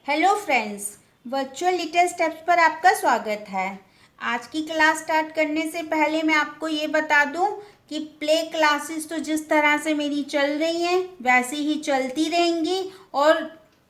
Hello friends, virtual little steps पर आपका स्वागत है। आज की क्लास स्टार्ट करने से पहले मैं आपको ये बता दूं कि प्ले क्लासेस तो जिस तरह से मेरी चल रही हैं वैसे ही चलती रहेंगी और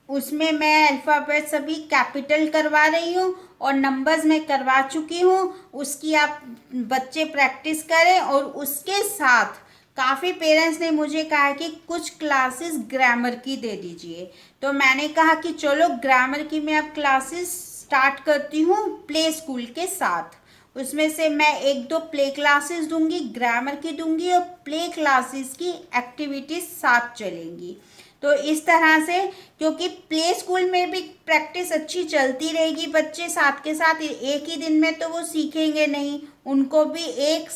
उसमें मैं अल्फ़ाबेट सभी कैपिटल करवा रही हूँ और नंबर्स में करवा चुकी हूँ। उसकी आप बच्चे प्रैक्टिस करें और उसके साथ काफ़ी पेरेंट्स ने मुझे कहा कि कुछ क्लासेस ग्रामर की दे दीजिए, तो मैंने कहा कि चलो ग्रामर की मैं अब क्लासेस स्टार्ट करती हूँ प्ले स्कूल के साथ। उसमें से मैं एक दो प्ले क्लासेस दूंगी, ग्रामर की दूंगी और प्ले क्लासेस की एक्टिविटीज साथ चलेंगी। तो इस तरह से, क्योंकि प्ले स्कूल में भी प्रैक्टिस अच्छी चलती रहेगी, बच्चे साथ के साथ एक ही दिन में तो वो सीखेंगे नहीं, उनको भी एक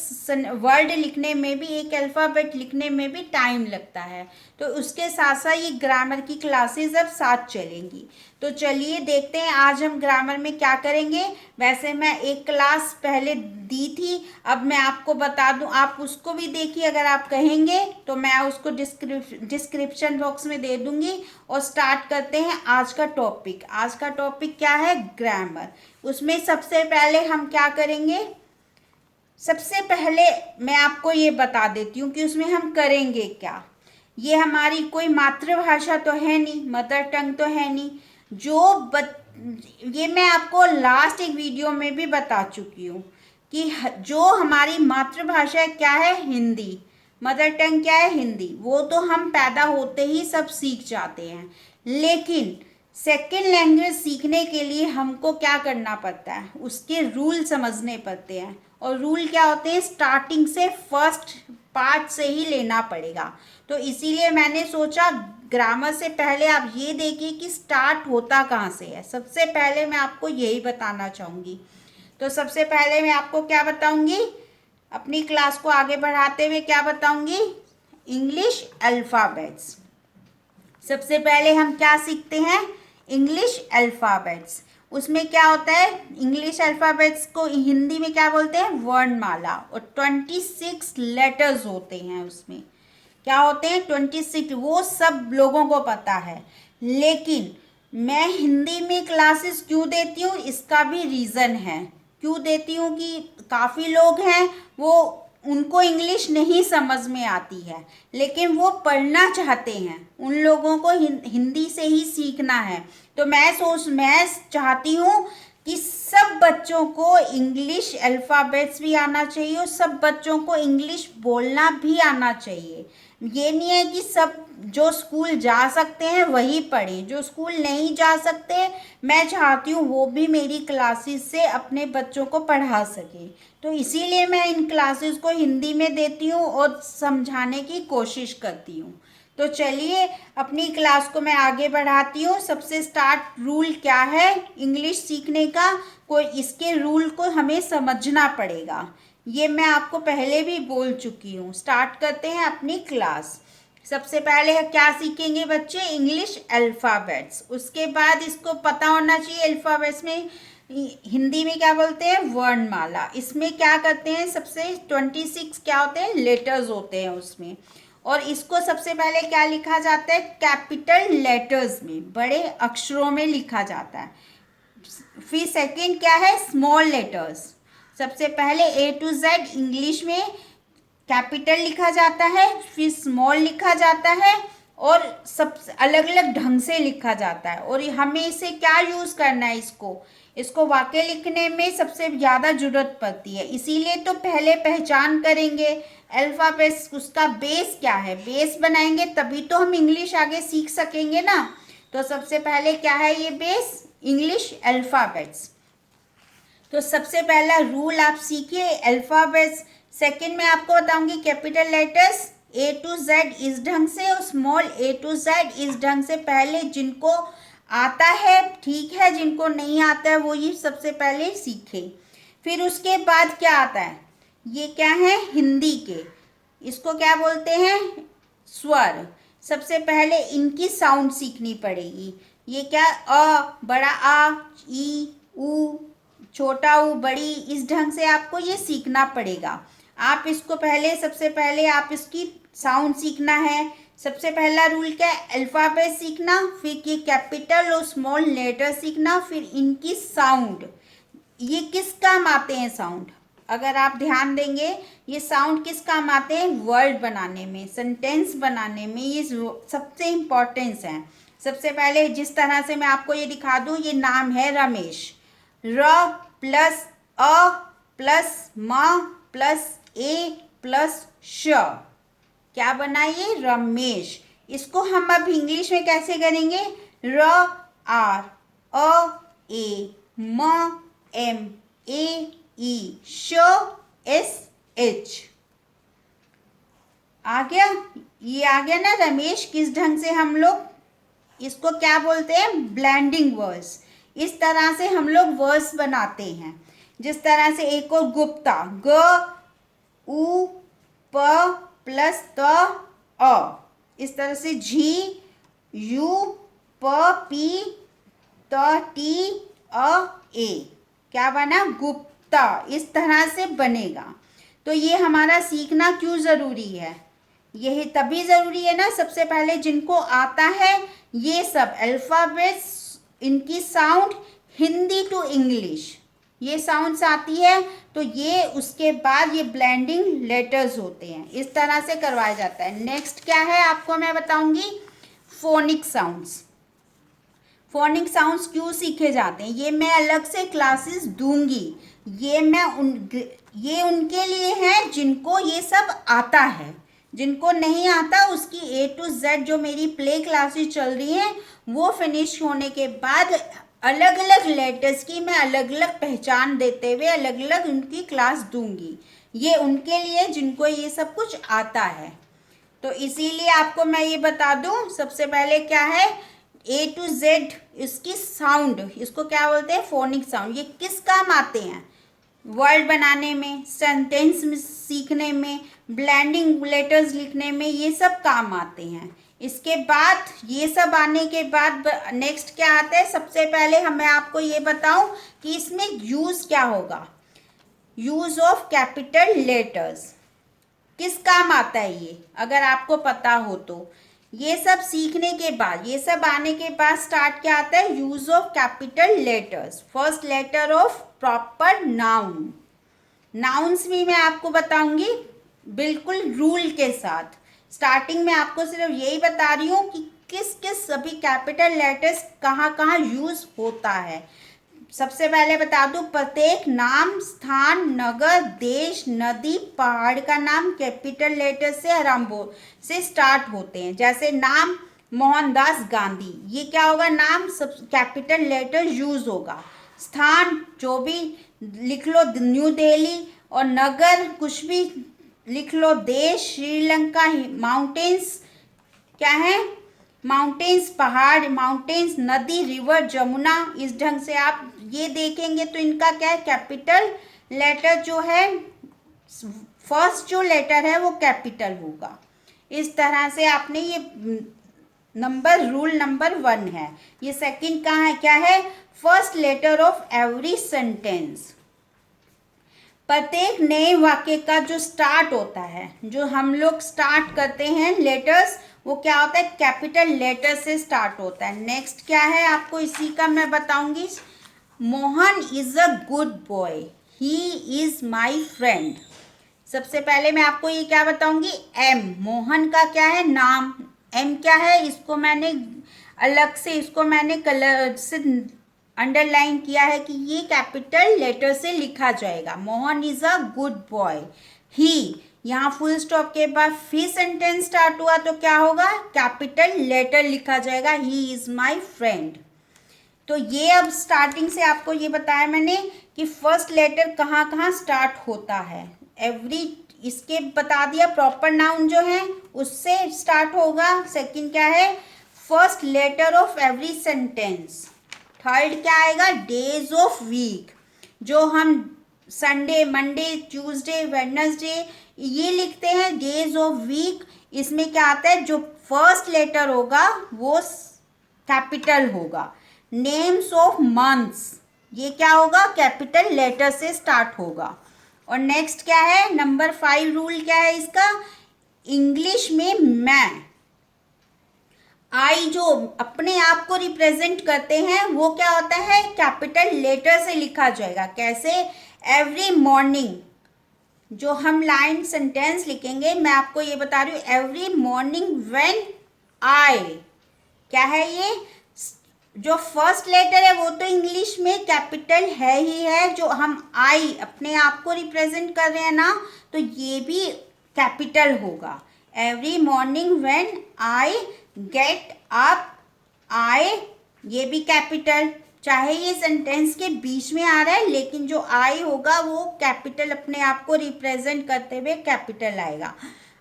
वर्ड लिखने में भी, एक अल्फ़ाबेट लिखने में भी टाइम लगता है। तो उसके साथ साथ ये ग्रामर की क्लासेस अब साथ चलेंगी। तो चलिए देखते हैं आज हम ग्रामर में क्या करेंगे। वैसे मैं एक क्लास पहले दी थी, अब मैं आपको बता दूं, आप उसको भी देखिए, अगर आप कहेंगे तो मैं उसको डिस्क्रिप्शन बॉक्स में दे दूंगी। और स्टार्ट करते हैं आज का टॉपिक। आज का टॉपिक क्या है? ग्रामर। उसमें सबसे पहले हम क्या करेंगे? सबसे पहले मैं आपको ये बता देती हूँ कि उसमें हम करेंगे क्या। ये हमारी कोई मातृभाषा तो है नहीं, मदर टंग तो है नहीं। ये मैं आपको लास्ट एक वीडियो में भी बता चुकी हूँ कि जो हमारी मातृभाषा है क्या है? हिंदी। मदर टंग क्या है? हिंदी। वो तो हम पैदा होते ही सब सीख जाते हैं, लेकिन सेकेंड लैंग्वेज सीखने के लिए हमको क्या करना पड़ता है? उसके रूल समझने पड़ते हैं। और रूल क्या होते हैं? स्टार्टिंग से फर्स्ट पार्ट से ही लेना पड़ेगा। तो इसीलिए मैंने सोचा ग्रामर से पहले आप ये देखिए कि स्टार्ट होता कहाँ से है। सबसे पहले मैं आपको यही बताना चाहूँगी। तो सबसे पहले मैं आपको क्या बताऊँगी? अपनी क्लास को आगे बढ़ाते हुए क्या बताऊँगी? English alphabets. सबसे पहले हम क्या सीखते हैं? English alphabets. उसमें क्या होता है? इंग्लिश अल्फ़ाबेट्स को हिंदी में क्या बोलते हैं? वर्णमाला। और 26 लेटर्स होते हैं उसमें। क्या होते हैं? 26। वो सब लोगों को पता है, लेकिन मैं हिंदी में क्लासेस क्यों देती हूँ, इसका भी रीज़न है। क्यों देती हूँ कि काफ़ी लोग हैं, वो उनको इंग्लिश नहीं समझ में आती है, लेकिन वो पढ़ना चाहते हैं। उन लोगों को हिंदी से ही सीखना है। तो मैं चाहती हूँ कि सब बच्चों को इंग्लिश अल्फ़ाबेट्स भी आना चाहिए और सब बच्चों को इंग्लिश बोलना भी आना चाहिए। ये नहीं है कि सब जो स्कूल जा सकते हैं वही पढ़ें, जो स्कूल नहीं जा सकते मैं चाहती हूँ वो भी मेरी क्लासेस से अपने बच्चों को पढ़ा सके। तो इसीलिए मैं इन क्लासेस को हिंदी में देती हूँ और समझाने की कोशिश करती हूँ। तो चलिए अपनी क्लास को मैं आगे बढ़ाती हूँ। सबसे स्टार्ट रूल क्या है इंग्लिश सीखने का? कोई इसके रूल को हमें समझना पड़ेगा। ये मैं आपको पहले भी बोल चुकी हूँ। स्टार्ट करते हैं अपनी क्लास। सबसे पहले क्या सीखेंगे बच्चे? English alphabets. उसके बाद इसको पता होना चाहिए अल्फ़ाबेट्स में हिंदी में क्या बोलते हैं? वर्णमाला। इसमें क्या करते हैं? सबसे 26 क्या होते हैं? लेटर्स होते हैं उसमें। और इसको सबसे पहले क्या लिखा जाता है? कैपिटल लेटर्स में, बड़े अक्षरों में लिखा जाता है। फिर सेकंड क्या है? Small letters. सबसे पहले ए टू जेड इंग्लिश में कैपिटल लिखा जाता है, फिर स्मॉल लिखा जाता है और सब अलग अलग ढंग से लिखा जाता है। और हमें इसे क्या यूज़ करना है? इसको वाक्य लिखने में सबसे ज़्यादा ज़रूरत पड़ती है। इसीलिए तो पहले पहचान करेंगे अल्फ़ाबेट्स, उसका बेस क्या है, बेस बनाएंगे तभी तो हम इंग्लिश आगे सीख सकेंगे ना। तो सबसे पहले क्या है ये बेस? English alphabets. तो सबसे पहला रूल आप सीखिए अल्फ़ाबेट्स। सेकंड में आपको बताऊंगी capital letters A to Z इस ढंग से और स्मॉल ए टू जेड इस ढंग से। पहले जिनको आता है ठीक है, जिनको नहीं आता है वो ये सबसे पहले सीखे। फिर उसके बाद क्या आता है? ये क्या है? हिंदी के, इसको क्या बोलते हैं? स्वर। सबसे पहले इनकी साउंड सीखनी पड़ेगी। ये क्या? अ, बड़ा आ, ई, उ, छोटा ऊ, बड़ी, इस ढंग से आपको ये सीखना पड़ेगा। आप इसको पहले सबसे पहले आप इसकी साउंड सीखना है। सबसे पहला रूल क्या है, अल्फाबेट सीखना, फिर ये कैपिटल और स्मॉल लेटर सीखना, फिर इनकी साउंड, ये किस काम आते हैं साउंड, अगर आप ध्यान देंगे ये साउंड किस काम आते हैं, वर्ड बनाने में, सेंटेंस बनाने में, ये सबसे इम्पोर्टेंस है। सबसे पहले जिस तरह से मैं आपको ये दिखा दूं, ये नाम है रमेश, र प्लस अ प्लस म प्लस ए प्लस श, क्या बना ये, रमेश। इसको हम अब इंग्लिश में कैसे करेंगे, र आर अ ए म एम ए ई श एस एच, आ गया, ये आ गया ना रमेश। किस ढंग से हम लोग इसको क्या बोलते हैं, ब्लेंडिंग वर्ड्स। इस तरह से हम लोग वर्ड्स बनाते हैं। जिस तरह से एक और गुप्ता, ग उ प प्लस त अ, इस तरह से झी यू प पी त टी अ ए, क्या बना, गुप्ता। इस तरह से बनेगा। तो ये हमारा सीखना क्यों ज़रूरी है, यही तभी ज़रूरी है ना, सबसे पहले जिनको आता है ये सब अल्फ़ाबेट्स, इनकी साउंड हिंदी टू इंग्लिश, ये साउंड्स आती है, तो ये उसके बाद ये ब्लेंडिंग लेटर्स होते हैं, इस तरह से करवाया जाता है। नेक्स्ट क्या है आपको मैं बताऊंगी, फोनिक साउंड्स। फोनिक साउंड्स क्यों सीखे जाते हैं, ये मैं अलग से क्लासेस दूंगी, ये उनके लिए है जिनको ये सब आता है। जिनको नहीं आता उसकी A to Z जो मेरी प्ले क्लासेस चल रही हैं वो फिनिश होने के बाद अलग अलग लेटर्स की मैं अलग अलग पहचान देते हुए अलग अलग उनकी क्लास दूंगी। ये उनके लिए जिनको ये सब कुछ आता है। तो इसीलिए आपको मैं ये बता दूं, सबसे पहले क्या है, A to Z इसकी साउंड, इसको क्या बोलते हैं, फोनिक साउंड। ये किस काम आते हैं, वर्ड बनाने में, सेंटेंस में सीखने में, ब्लेंडिंग लेटर्स लिखने में, ये सब काम आते हैं। इसके बाद ये सब आने के बाद नेक्स्ट क्या आता है, सबसे पहले मैं आपको ये बताऊं कि इसमें यूज़ क्या होगा, यूज़ ऑफ कैपिटल लेटर्स किस काम आता है ये, अगर आपको पता हो तो। ये सब सीखने के बाद, ये सब आने के बाद स्टार्ट क्या आता है, use of capital letters, first letter of proper noun. Nouns भी मैं आपको बताऊंगी बिल्कुल रूल के साथ। स्टार्टिंग में आपको सिर्फ यही बता रही हूँ कि किस किस सभी कैपिटल लेटर्स कहाँ कहाँ यूज होता है। सबसे पहले बता दूं, प्रत्येक नाम, स्थान, नगर, देश, नदी, पहाड़ का नाम कैपिटल लेटर से आरंभ से स्टार्ट होते हैं। जैसे नाम मोहनदास गांधी, ये क्या होगा, नाम सब कैपिटल लेटर यूज होगा। स्थान जो भी लिख लो, न्यू दिल्ली, और नगर कुछ भी लिख लो, देश श्रीलंका, माउंटेन्स क्या है, माउंटेन्स पहाड़, माउंटेन्स नदी, रिवर जमुना। इस ढंग से आप ये देखेंगे तो इनका क्या है, कैपिटल लेटर जो है, फर्स्ट जो लेटर है वो कैपिटल होगा। इस तरह से आपने ये नंबर, रूल नंबर 1 है। ये सेकंड कहाँ है, क्या है, first letter of every sentence. प्रत्येक नए वाक्य का जो स्टार्ट होता है, जो हम लोग स्टार्ट करते हैं लेटर्स, वो क्या होता है, कैपिटल लेटर से स्टार्ट होता है। नेक्स्ट क्या है आपको इसी का मैं बताऊंगी, Mohan is a good boy, he is my friend. सबसे पहले मैं आपको ये क्या बताऊंगी, एम, मोहन का क्या है, नाम, एम क्या है, इसको मैंने अलग से, इसको मैंने कलर से अंडरलाइन किया है कि ये कैपिटल लेटर से लिखा जाएगा। Mohan is a good boy. He, यहाँ फुल स्टॉप के बाद फिर सेंटेंस स्टार्ट हुआ तो क्या होगा, कैपिटल लेटर लिखा जाएगा, ही इज माई फ्रेंड। तो ये अब स्टार्टिंग से आपको ये बताया मैंने कि फर्स्ट लेटर कहाँ कहाँ स्टार्ट होता है, एवरी, इसके बता दिया। प्रॉपर नाउन जो है उससे स्टार्ट होगा। सेकंड क्या है, first letter of every sentence. Third क्या आएगा, डेज ऑफ वीक, जो हम संडे, मंडे, ट्यूसडे, वेडनेसडे ये लिखते हैं, डेज ऑफ वीक। इसमें क्या आता है, जो फर्स्ट लेटर होगा वो कैपिटल होगा। नेम्स ऑफ मंथ्स, ये क्या होगा, कैपिटल लेटर से स्टार्ट होगा। और नेक्स्ट क्या है, नंबर 5 रूल क्या है इसका, इंग्लिश में मैं, आई जो अपने आप को रिप्रेजेंट करते हैं वो क्या होता है, कैपिटल लेटर से लिखा जाएगा। कैसे? एवरी मॉर्निंग, जो हम लाइन सेंटेंस लिखेंगे, मैं आपको ये बता रही हूँ, एवरी मॉर्निंग व्हेन आई, क्या है ये, जो फर्स्ट लेटर है वो तो इंग्लिश में कैपिटल है ही है, जो हम आई अपने आप को रिप्रेजेंट कर रहे हैं ना, तो ये भी कैपिटल होगा। Every morning when I get up, I, ये भी कैपिटल, चाहे ये सेंटेंस के बीच में आ रहा है लेकिन जो आई होगा वो कैपिटल अपने आप को रिप्रेजेंट करते हुए कैपिटल आएगा।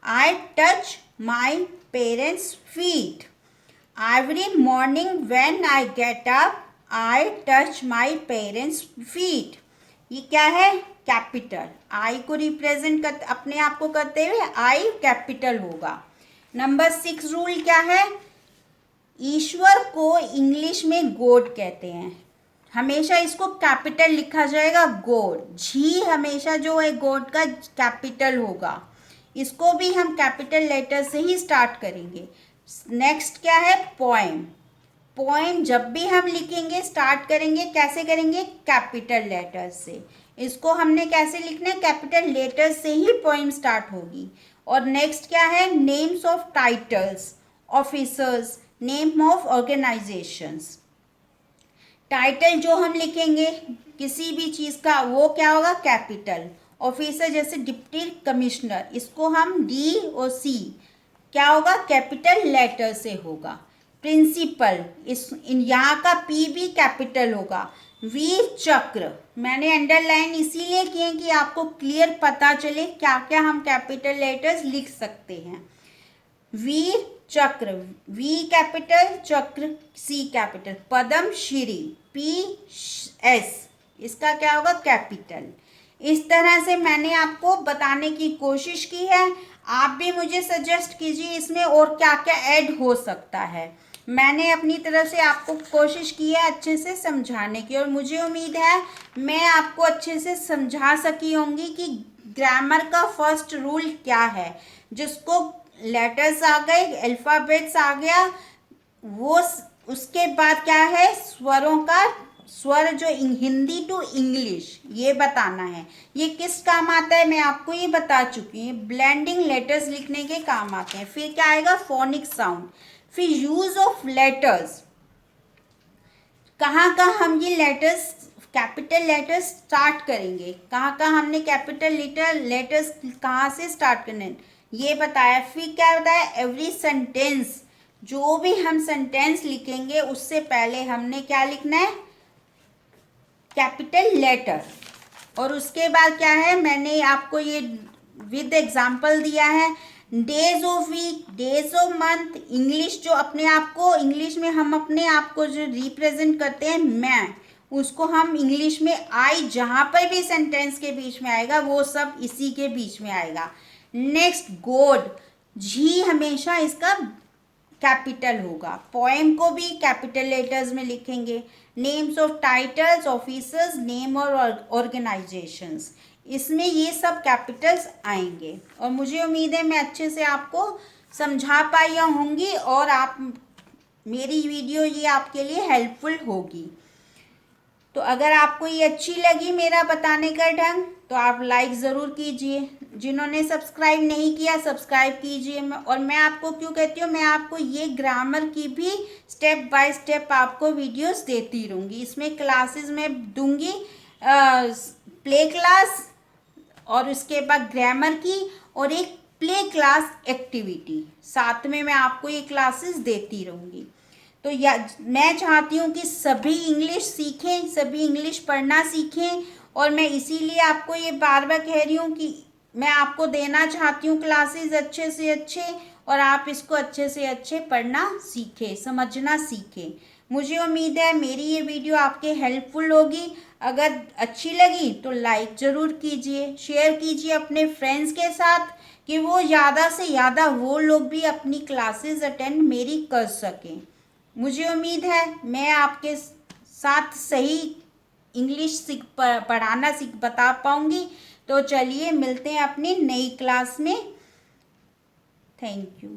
I touch my parents feet, every morning when I get up I touch my parents feet, ये क्या है, कैपिटल। आई को रिप्रेजेंट कर अपने आप को करते हुए आई कैपिटल होगा। नंबर 6 रूल क्या है, ईश्वर को इंग्लिश में गॉड कहते हैं, हमेशा इसको कैपिटल लिखा जाएगा, गॉड। जी हमेशा जो है गॉड का कैपिटल होगा, इसको भी हम कैपिटल लेटर से ही स्टार्ट करेंगे। नेक्स्ट क्या है, पोएम। पोएम जब भी हम लिखेंगे स्टार्ट करेंगे, कैसे करेंगे, कैपिटल लेटर से। इसको हमने कैसे लिखना है, कैपिटल लेटर से ही पोएम स्टार्ट होगी। और नेक्स्ट क्या है, names of titles, officers, name of organisations. Title जो हम लिखेंगे किसी भी चीज़ का वो क्या होगा, कैपिटल। ऑफिसर जैसे डिप्टी कमिश्नर, इसको हम डी और सी क्या होगा, कैपिटल लेटर से होगा। प्रिंसिपल, इस यहाँ का पी भी कैपिटल होगा। वीर चक्र, मैंने अंडरलाइन इसीलिए किए कि आपको क्लियर पता चले क्या क्या हम कैपिटल लेटर्स लिख सकते हैं। वीर चक्र, वी कैपिटल, चक्र सी capital. Padma Shri, P S, इसका क्या होगा, कैपिटल। इस तरह से मैंने आपको बताने की कोशिश की है, आप भी मुझे सजेस्ट कीजिए इसमें और क्या क्या ऐड हो सकता है। मैंने अपनी तरफ से आपको कोशिश की है अच्छे से समझाने की, और मुझे उम्मीद है मैं आपको अच्छे से समझा सकी होंगी कि ग्रामर का फर्स्ट रूल क्या है। जिसको लेटर्स आ गए, अल्फ़ाबेट्स आ गया, वो उसके बाद क्या है, स्वरों का स्वर जो हिंदी टू इंग्लिश ये बताना है। ये किस काम आता है मैं आपको ये बता चुकी हूँ, ब्लेंडिंग लेटर्स लिखने के काम आते हैं। फिर क्या आएगा, फोनिक साउंड। फिर यूज ऑफ लेटर्स, कहाँ कहाँ हम ये लेटर्स कैपिटल लेटर्स स्टार्ट करेंगे, कहाँ कहाँ हमने कैपिटल लेटर्स कहाँ से स्टार्ट करने ये बताया। फिर क्या बताया, एवरी सेंटेंस, जो भी हम सेंटेंस लिखेंगे उससे पहले हमने क्या लिखना है, कैपिटल लेटर। और उसके बाद क्या है, मैंने आपको ये विद एग्जाम्पल दिया है। Days of week, days of month, English जो अपने आप को इंग्लिश में हम अपने आप को जो रिप्रेजेंट करते हैं मैं, उसको हम इंग्लिश में आई जहाँ पर भी सेंटेंस के बीच में आएगा वो सब इसी के बीच में आएगा। नेक्स्ट गॉड, जी हमेशा इसका कैपिटल होगा। पोएम को भी कैपिटल लेटर्स में लिखेंगे। Names of titles, officers, name और ऑर्गेनाइजेशंस, इसमें ये सब कैपिटल्स आएंगे। और मुझे उम्मीद है मैं अच्छे से आपको समझा पाई होंगी और आप मेरी वीडियो ये आपके लिए हेल्पफुल होगी। तो अगर आपको ये अच्छी लगी मेरा बताने का ढंग तो आप लाइक ज़रूर कीजिए। जिन्होंने सब्सक्राइब नहीं किया सब्सक्राइब कीजिए। और मैं आपको क्यों कहती हूँ, मैं आपको ये ग्रामर की भी स्टेप बाय स्टेप आपको वीडियोस देती रहूँगी। इसमें क्लासेस में दूंगी, प्ले क्लास और उसके बाद ग्रामर की और एक प्ले क्लास एक्टिविटी, साथ में मैं आपको ये क्लासेस देती रहूँगी। तो या मैं चाहती हूँ कि सभी इंग्लिश सीखें, सभी इंग्लिश पढ़ना सीखें। और मैं इसीलिए आपको ये बार बार कह रही हूँ कि मैं आपको देना चाहती हूँ क्लासेस अच्छे से अच्छे, और आप इसको अच्छे से अच्छे पढ़ना सीखें, समझना सीखें। मुझे उम्मीद है मेरी ये वीडियो आपके हेल्पफुल होगी। अगर अच्छी लगी तो लाइक ज़रूर कीजिए, शेयर कीजिए अपने फ्रेंड्स के साथ कि वो ज़्यादा से ज़्यादा वो लोग भी अपनी क्लासेस अटेंड मेरी कर सकें। मुझे उम्मीद है मैं आपके साथ सही इंग्लिश पढ़ाना बता पाऊँगी। तो चलिए मिलते हैं अपनी नई क्लास में। Thank you.